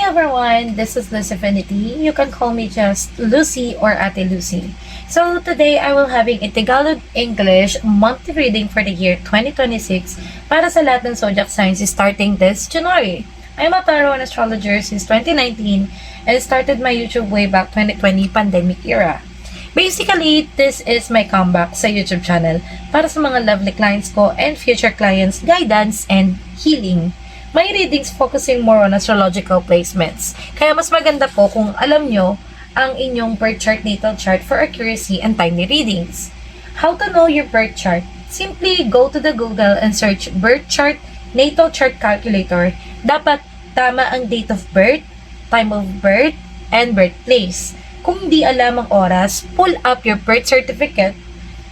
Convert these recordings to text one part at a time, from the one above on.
everyone, this is Lucifinity. You can call me just Lucy or Ate Lucy. So today I will having a Tagalog English monthly reading for the year 2026 para sa lahat ng zodiac signs starting this January. I'm a tarot and astrologer since 2019 and started my YouTube way back 2020 pandemic era. Basically, this is my comeback sa YouTube channel para sa mga lovely clients ko and future clients, guidance and healing. May readings focusing more on astrological placements. Kaya mas maganda po kung alam nyo ang inyong birth chart, natal chart for accuracy and timely readings. How to know your birth chart? Simply go to the Google and search birth chart, natal chart calculator. Dapat tama ang date of birth, time of birth, and birthplace. Kung di alam ang oras, pull up your birth certificate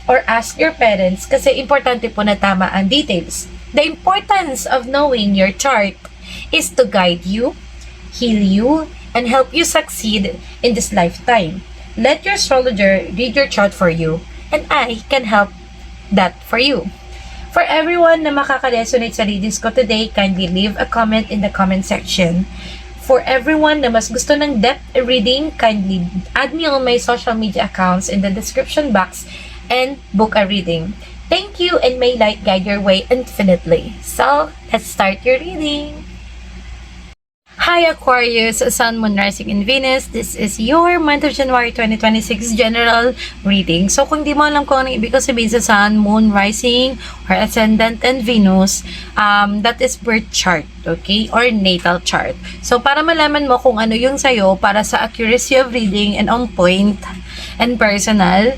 or ask your parents kasi importante po na tama ang details. The importance of knowing your chart is to guide you, heal you, and help you succeed in this lifetime. Let your astrologer read your chart for you, and I can help that for you. For everyone na makaka-resonate sa readings ko today, kindly leave a comment in the comment section. For everyone na mas gusto ng depth reading, kindly add me on my social media accounts in the description box and book a reading. Thank you and may light guide your way infinitely. So, let's start your reading. Hi Aquarius, Sun, Moon, Rising, and Venus. This is your month of January 2026 general reading. So, kung di mo alam kung anong ibig sabihin sa Sun, Moon, Rising, or Ascendant, and Venus, that is birth chart, okay? Or natal chart. So, para malaman mo kung ano yung sayo para sa accuracy of reading and on point and personal,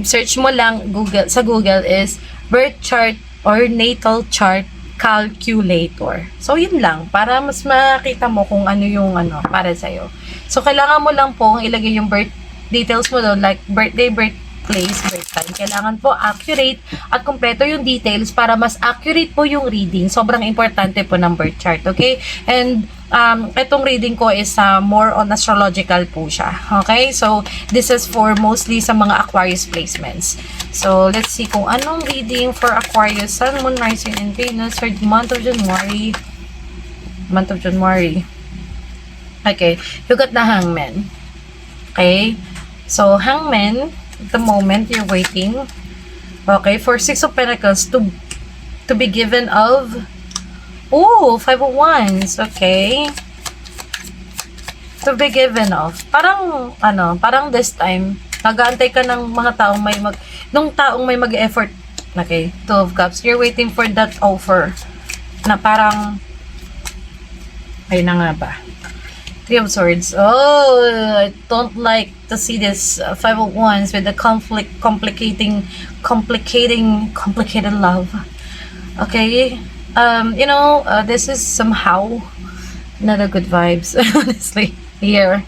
search mo lang sa Google is birth chart or natal chart calculator. So, yun lang. Para mas makita mo kung ano yung para sa'yo. So, kailangan mo lang po ilagay yung birth details mo doon like birthday, birthplace, birth time. Kailangan po accurate at kompleto yung details para mas accurate po yung reading. Sobrang importante po ng birth chart. Okay? And itong reading ko is more on astrological po siya. Okay? So, this is for mostly sa mga Aquarius placements. So, let's see kung anong reading for Aquarius, Sun, Moon, Rising, and Venus for the month of January. Month of January. Okay. You got the Hangman. Okay? So, Hangman, at the moment, you're waiting. Okay? For Six of Pentacles to be given of Five of Wands. Okay. To be given of. Parang this time, nag-aantay ka ng mga taong nung taong may mag-effort. Okay. Two of Cups. You're waiting for that offer. Na parang, ay na nga ba? Three of Swords. Oh, I don't like to see this Five of Wands with the complicated love. Okay. This is somehow not a good vibes, honestly, here.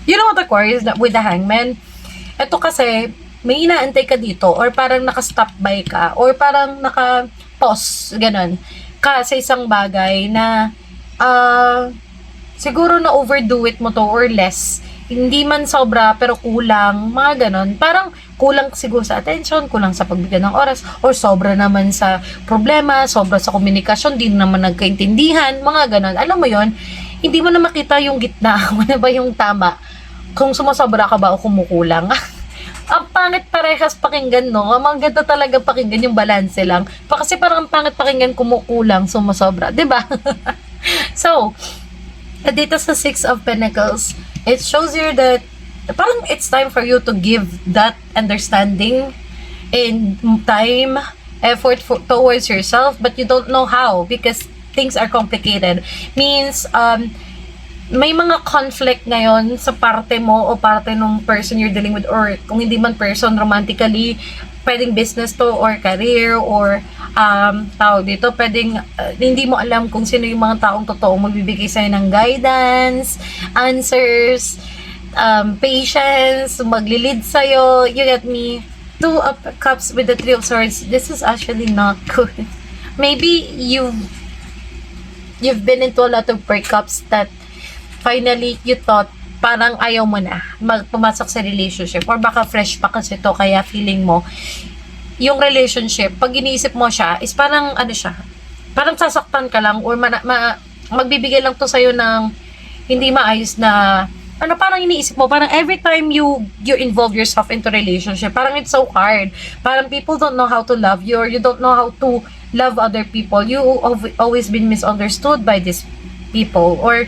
You know what, Aquarius, with the Hangman? Ito kasi, may inaantay ka dito, or parang naka-stop by ka, or parang naka-pause, ganun, ka sa isang bagay na, siguro na overdo it mo to, or less. Hindi man sobra, pero kulang, mga ganon. Parang kulang siguro sa attention, kulang sa pagbigyan ng oras, or sobra naman sa problema, sobra sa komunikasyon, di naman nagkaintindihan, mga ganon. Alam mo yon, hindi mo na makita yung gitna, ano ba yung tama, kung sumasobra ka ba o kumukulang. Ang pangit parehas pakinggan, no? Ang ganda talaga pakinggan yung balance lang. Kasi parang ang pangit pakinggan kumukulang, sumasobra, diba? So, dito sa Six of Pentacles, it shows you that parang it's time for you to give that understanding and time, effort towards yourself, but you don't know how because things are complicated. Means, may mga conflict ngayon sa parte mo o parte ng person you're dealing with, or kung hindi man person, romantically, pwedeng business to or career or tawag dito, pwedeng hindi mo alam kung sino yung mga taong totoo magbibigay sa'yo ng guidance, answers, patience, maglilid sa'yo. You get me? Two of Cups with the Three of Swords. This is actually not good. Maybe you've been into a lot of breakups that finally you thought parang ayaw mo na pumasok sa relationship, or baka fresh pa kasi to kaya feeling mo yung relationship, pag iniisip mo siya, is parang ano siya, parang sasaktan ka lang or magbibigay lang to sa'yo ng hindi maayos na ano, parang iniisip mo, parang every time you involve yourself into relationship, parang it's so hard. Parang people don't know how to love you or you don't know how to love other people. You always been misunderstood by these people or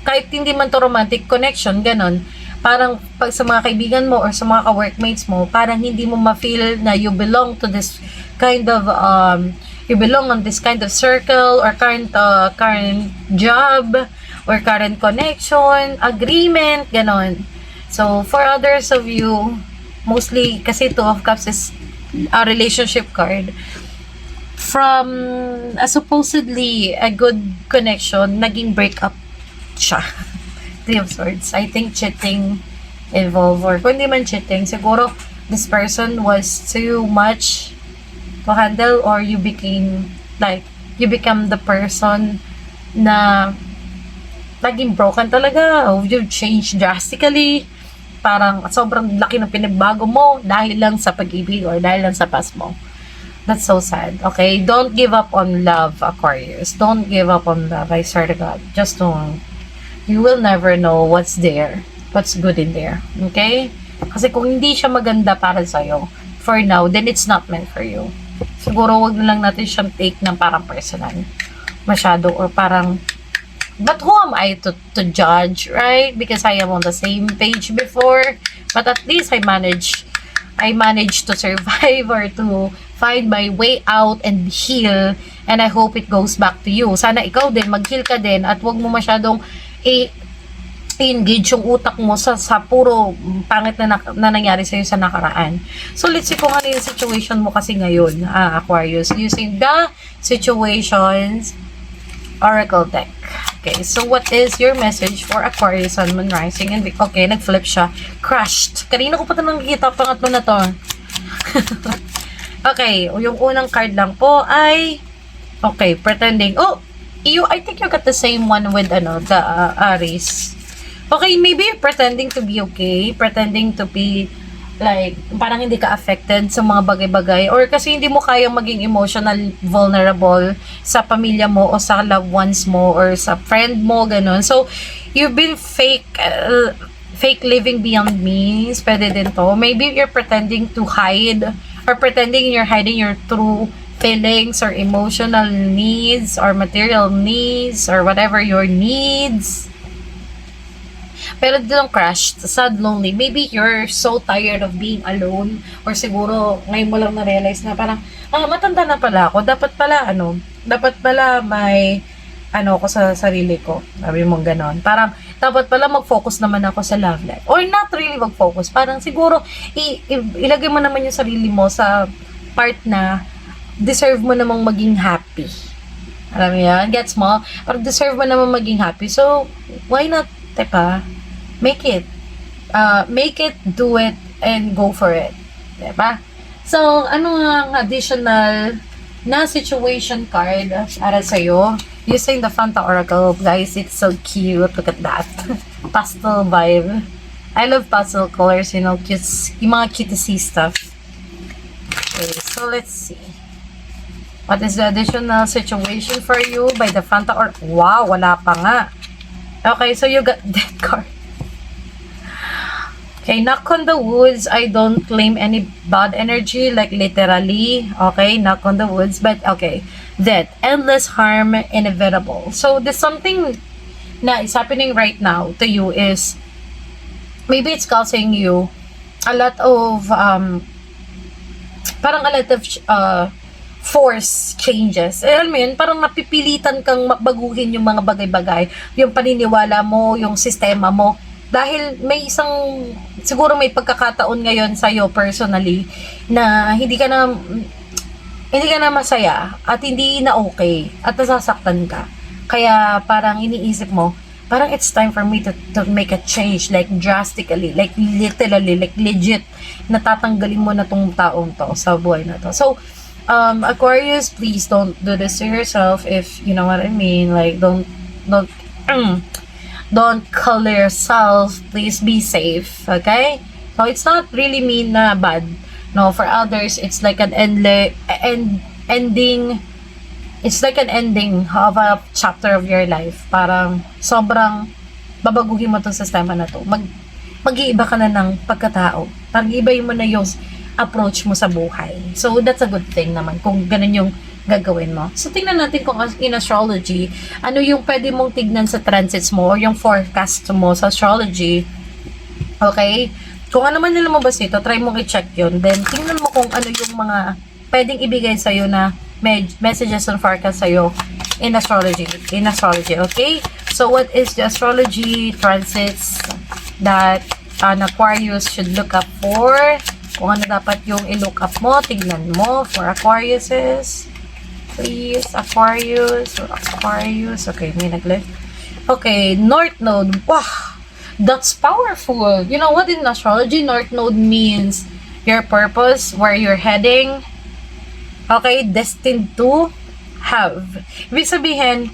kahit hindi man to romantic connection, ganon. Parang pag sa mga kaibigan mo or sa mga ka-workmates mo, parang hindi mo ma-feel na you belong to this kind of you belong on this kind of circle or current job or current connection, agreement, ganon. So, for others of you, mostly, kasi Two of Cups is a relationship card. From a supposedly a good connection, naging breakup siya. Three of Swords. I think cheating involved or kung hindi man cheating, siguro this person was too much to handle or you become the person na naging broken talaga. You changed drastically. Parang sobrang laki ng pinagbago mo dahil lang sa pag-ibig or dahil lang sa past mo. That's so sad. Okay? Don't give up on love, Aquarius. Don't give up on love. I swear to God. Just don't. You will never know what's there. What's good in there. Okay? Kasi kung hindi siya maganda para sa'yo, for now, then it's not meant for you. Siguro wag na lang natin siyang take ng parang personal. Masyado or parang but who am I to judge, right? Because I am on the same page before. But at least I managed to survive or to find my way out and heal. And I hope it goes back to you. Sana ikaw din, mag-heal ka din at wag mo masyadong engage yung utak mo sa puro pangit na nangyari sa'yo sa nakaraan. So, let's see kung ano yung situation mo kasi ngayon, Aquarius. Using the situations Oracle deck. Okay, so what is your message for Aquarius, Sun, Moon, Rising, and okay, nag-flip siya. Crushed. Kanina ko pa ito nakikita, pangatlo na to. Okay, yung unang card lang po ay okay, pretending. Oh, I think you got the same one with the Aries. Okay, maybe you're pretending to be okay, pretending to be like, parang hindi ka affected sa mga bagay-bagay or kasi hindi mo kayang maging emotional vulnerable sa pamilya mo o sa loved ones mo or sa friend mo, ganun. So, you've been fake living beyond means, pwede din to. Maybe you're pretending to hide or pretending you're hiding your true feelings or emotional needs or material needs or whatever your needs. Pero doon crushed, sad, lonely. Maybe you're so tired of being alone or siguro ngayon mo lang na-realize na parang, matanda na pala ako. Dapat pala may ako sa sarili ko. Sabi mo ganon. Parang, dapat pala mag-focus naman ako sa love life. Or not really mag-focus. Parang siguro, ilagay mo naman yung sarili mo sa part na deserve mo namang maging happy. Alam mo yan? Gets mo? Or deserve mo namang maging happy. So, why not, diba? Make it, do it, and go for it. Diba? So, ano ang additional na situation card para sa'yo? Using the Fanta Oracle, guys, it's so cute. Look at that. Pastel vibe. I love pastel colors, you know, cute, yung mga cutesy stuff. Okay, so let's see. What is the additional situation for you by the Fanta Oracle? Wow, wala pa nga. Okay, so you got that card. Okay, knock on the woods. I don't claim any bad energy, like literally. Okay, knock on the woods. But, okay, that endless harm, inevitable. So, there's something na is happening right now to you is, maybe it's causing you a lot of, parang a lot of, force changes. Alam mo yun, parang napipilitan kang baguhin yung mga bagay-bagay. Yung paniniwala mo, yung sistema mo. Dahil may siguro may pagkakataon ngayon sa'yo personally na hindi ka na masaya at hindi na okay at nasasaktan ka. Kaya parang iniisip mo, parang it's time for me to make a change, like drastically, like literally, like legit, natatanggalin mo na tong taong to sa buhay na to. So, Aquarius, please don't do this to yourself if you know what I mean. Like, don't kill yourself. Please be safe. Okay? So, it's not really mean na bad. No, for others, it's like an ending It's like an ending of a chapter of your life. Parang sobrang babaguhin mo tong sistema na to. Mag-iiba ka na ng pagkatao. Parang ibayin mo na yung approach mo sa buhay. So, that's a good thing naman kung ganun yung gagawin mo. So, tingnan natin kung in astrology, ano yung pwede mong tignan sa transits mo or yung forecast mo sa astrology. Okay? Kung ano man nila lumabas nito, try mong i-check yun. Then, tingnan mo kung ano yung mga pwedeng ibigay sa'yo na messages and forecast sa'yo in astrology. In astrology, okay? So, what is the astrology transits that an Aquarius should look up for? Kung ano dapat yung i-look up mo, tignan mo for Aquariuses. Please, Aquarius. Okay, may nag-left. Okay, North Node. Wow! That's powerful. You know what, in astrology, North Node means your purpose, where you're heading. Okay, destined to have. Ibig sabihin,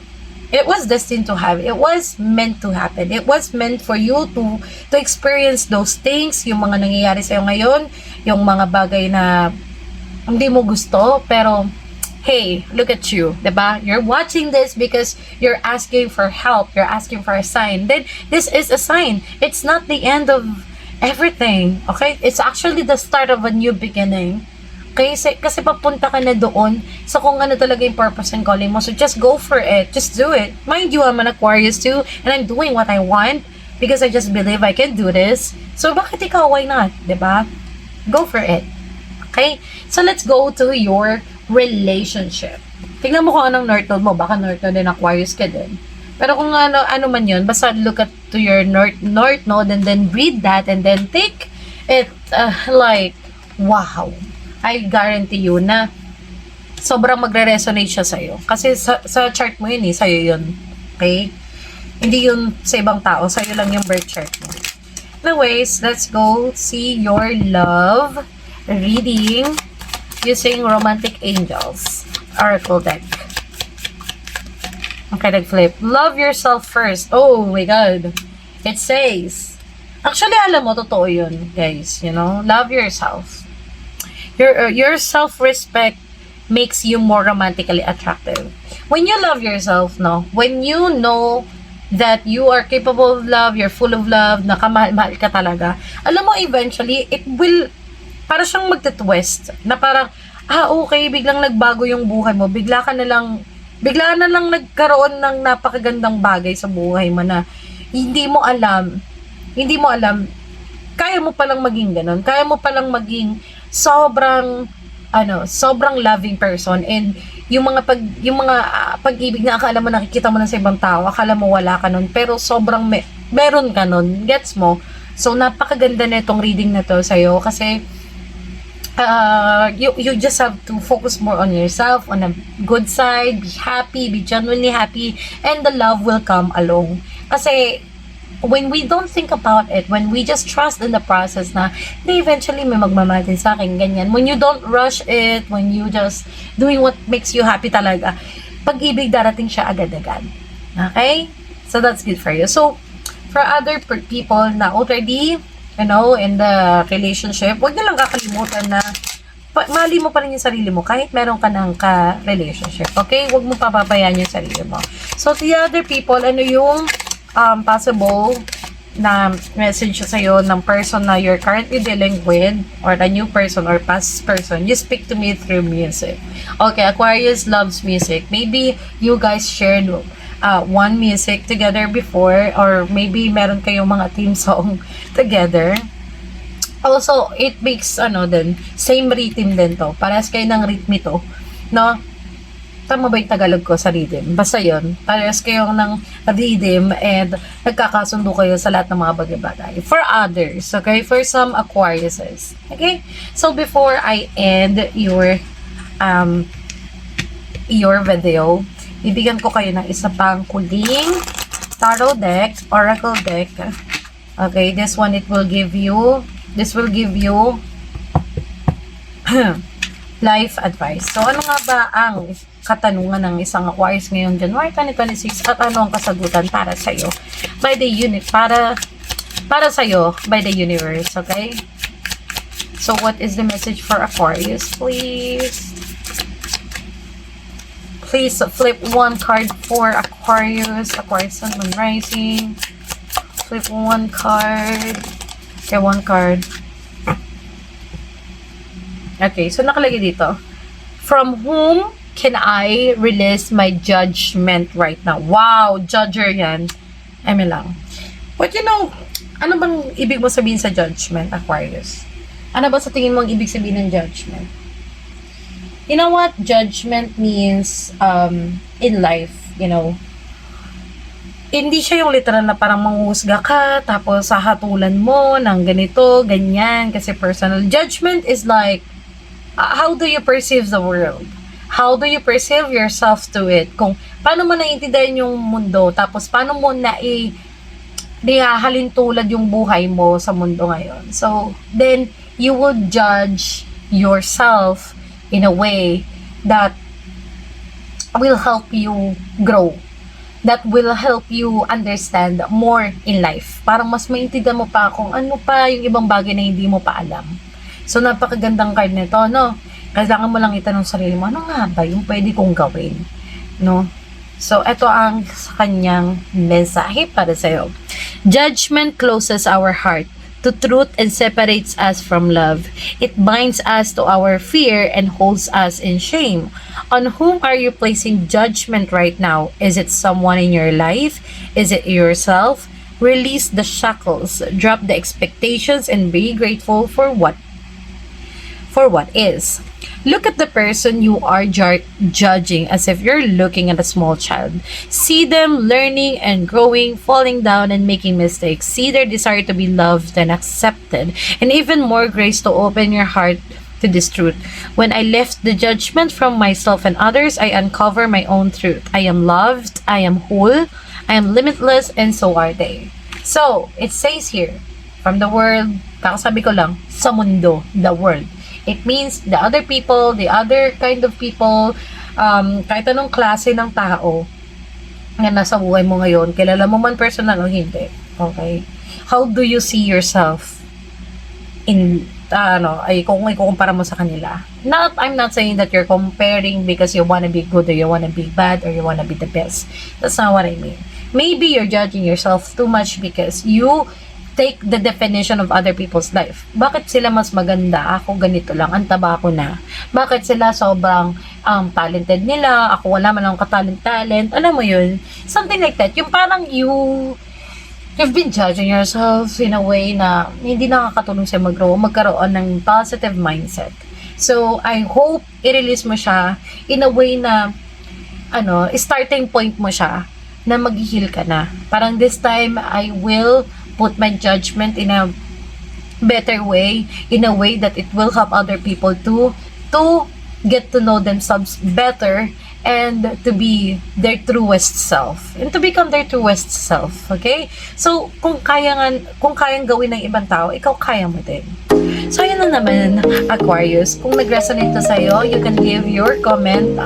it was destined to have. It was meant to happen. It was meant for you to experience those things, yung mga nangyayari sa'yo ngayon, yung mga bagay na hindi mo gusto, pero hey, look at you, diba? You're watching this because you're asking for help, you're asking for a sign. Then, this is a sign. It's not the end of everything, okay? It's actually the start of a new beginning. Kasi papunta ka na doon sa kung ano talaga yung purpose and calling mo. So, just go for it. Just do it. Mind you, I'm an Aquarius too, and I'm doing what I want because I just believe I can do this. So, bakit ikaw? Why not? Diba? Go for it. Okay? So, let's go to your relationship. Tingnan mo kung anong North Node mo. Baka North Node din, Aquarius ka din. Pero kung ano man yun, basta look at to your North Node and then read that and then take it like, wow. I guarantee you na sobrang magre-resonate siya sa'yo. Kasi sa chart mo yun sa'yo yun. Okay? Hindi yun sa ibang tao. Sa'yo lang yung birth chart mo. Anyways, let's go see your love reading using Romantic Angels Oracle deck. Okay, nag-flip. Love yourself first. Oh my God. It says, actually, alam mo, totoo yun, guys. You know, love yourself. Your self-respect makes you more romantically attractive. When you love yourself, no? When you know that you are capable of love, you're full of love, nakamahal-mahal ka talaga, alam mo, eventually, it will, para siyang magte-twist, na parang, okay, biglang nagbago yung buhay mo, bigla na lang nagkaroon ng napakagandang bagay sa buhay mo na hindi mo alam, kaya mo palang maging ganun, kaya mo palang maging sobrang loving person, and yung mga pag-ibig na akala mo nakikita mo na sa ibang tao, akala mo wala ka nun, pero sobrang meron ka nun, gets mo? So napakaganda na itong reading na to sa'yo kasi you just have to focus more on yourself, on a good side, be happy, be genuinely happy, and the love will come along. Kasi when we don't think about it, when we just trust in the process na eventually may magmamahal din sa akin, ganyan. When you don't rush it, when you just doing what makes you happy talaga, pag-ibig darating siya agad-agad. Okay? So that's good for you. So, for other people na already, in the relationship, wag na lang kakalimutan na mali mo pa rin yung sarili mo kahit meron ka ng ka-relationship. Okay? Wag mo papabayaan yung sarili mo. So, to the other people, ano yung possible na message sa'yo ng person na you're currently dealing with, or the new person or past person? You speak to me through music. Okay, Aquarius loves music. Maybe you guys shared one music together before, or maybe meron kayong mga team song together. Also, it makes same rhythm din to. Parehas kayo ng rhythm ito, no? Tama ba yung Tagalog ko sa rhythm? Basta yun. Parehas kayo ng rhythm and nagkakasundo kayo sa lahat ng mga bagay-bagay. For others, okay? For some Aquariuses. Okay? So, before I end your video, bibigyan ko kayo ng isa pang kuling tarot deck, oracle deck. Okay? This one, this will give you life advice. So, ano nga ba ang katanungan ng isang Aquarius ngayong January 2026 at ano ang kasagutan para sa iyo by the para sa iyo by the universe, okay? So what is the message for Aquarius, please? Please flip one card for Aquarius. Aquarius Sun, Moon, Rising. Flip one card. Okay, one card. Okay, so nakalagay dito. From whom can I release my judgment right now? Wow, judger yan. Lang. But you know, ano bang ibig mo sabihin sa judgment, Aquarius? Ano ba sa tingin mo ang ibig sabihin ng judgment? You know what judgment means in life, you know? Hindi siya yung literal na parang manghusga ka, tapos hahatulan mo ng ganito, ganyan, kasi personal. Judgment is like, how do you perceive the world? How do you perceive yourself to it? Kung paano mo naiintindihan yung mundo, tapos paano mo nihahalin tulad yung buhay mo sa mundo ngayon. So, then, you would judge yourself in a way that will help you grow. That will help you understand more in life. Parang mas maintindihan mo pa kung ano pa yung ibang bagay na hindi mo pa alam. So, napakagandang card nito, no? Kailangan mo lang itanong sarili mo, ano nga ba yung pwede kong gawin? No? So, ito ang kanyang mensahe para sa'yo. Judgment closes our heart to truth and separates us from love. It binds us to our fear and holds us in shame. On whom are you placing judgment right now? Is it someone in your life? Is it yourself? Release the shackles, drop the expectations, and be grateful for what is. Look at the person you are judging as if you're looking at a small child. See them learning and growing, falling down and making mistakes. See their desire to be loved and accepted, and even more grace to open your heart to this truth. When I lift the judgment from myself and others, I uncover my own truth. I am loved, I am whole, I am limitless, and so are they. So, it says here, from the world, kakasabi ko lang, sa mundo, the world. It means the other people, the other kind of people, kahit anong klase ng tao na nasa buhay mo ngayon, kilala mo man personal o hindi. Okay? How do you see yourself in, kung ikukumpara mo sa kanila? I'm not saying that you're comparing because you wanna be good or you wanna be bad or you wanna be the best. That's not what I mean. Maybe you're judging yourself too much because you take the definition of other people's life. Bakit sila mas maganda? Ako ganito lang, ang taba ko na. Bakit sila sobrang talented nila? Ako wala man akong katalent-talent. Alam mo yun? Something like that. Yung parang you've been judging yourself in a way na hindi nakakatulong sa'yo magkaroon ng positive mindset. So, I hope i-release mo siya in a way na starting point mo siya na mag-heal ka na. Parang this time, I will put my judgment in a better way, in a way that it will help other people to get to know themselves better and to be their truest self and to become their truest self. Okay? So, kung kayang gawin ng ibang tao, ikaw kaya mo din. So, yun na naman, Aquarius. Kung nag-resonate to sa'yo, you can give your comment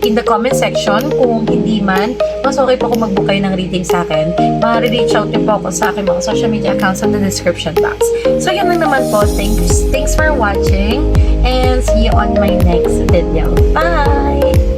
in the comment section. Kung hindi man, mas okay po kung mag-book kayo ng reading sa akin. Ma-reach out niyo po ako sa aking mga social media accounts in the description box. So, yun lang naman po. Thanks for watching and see you on my next video. Bye!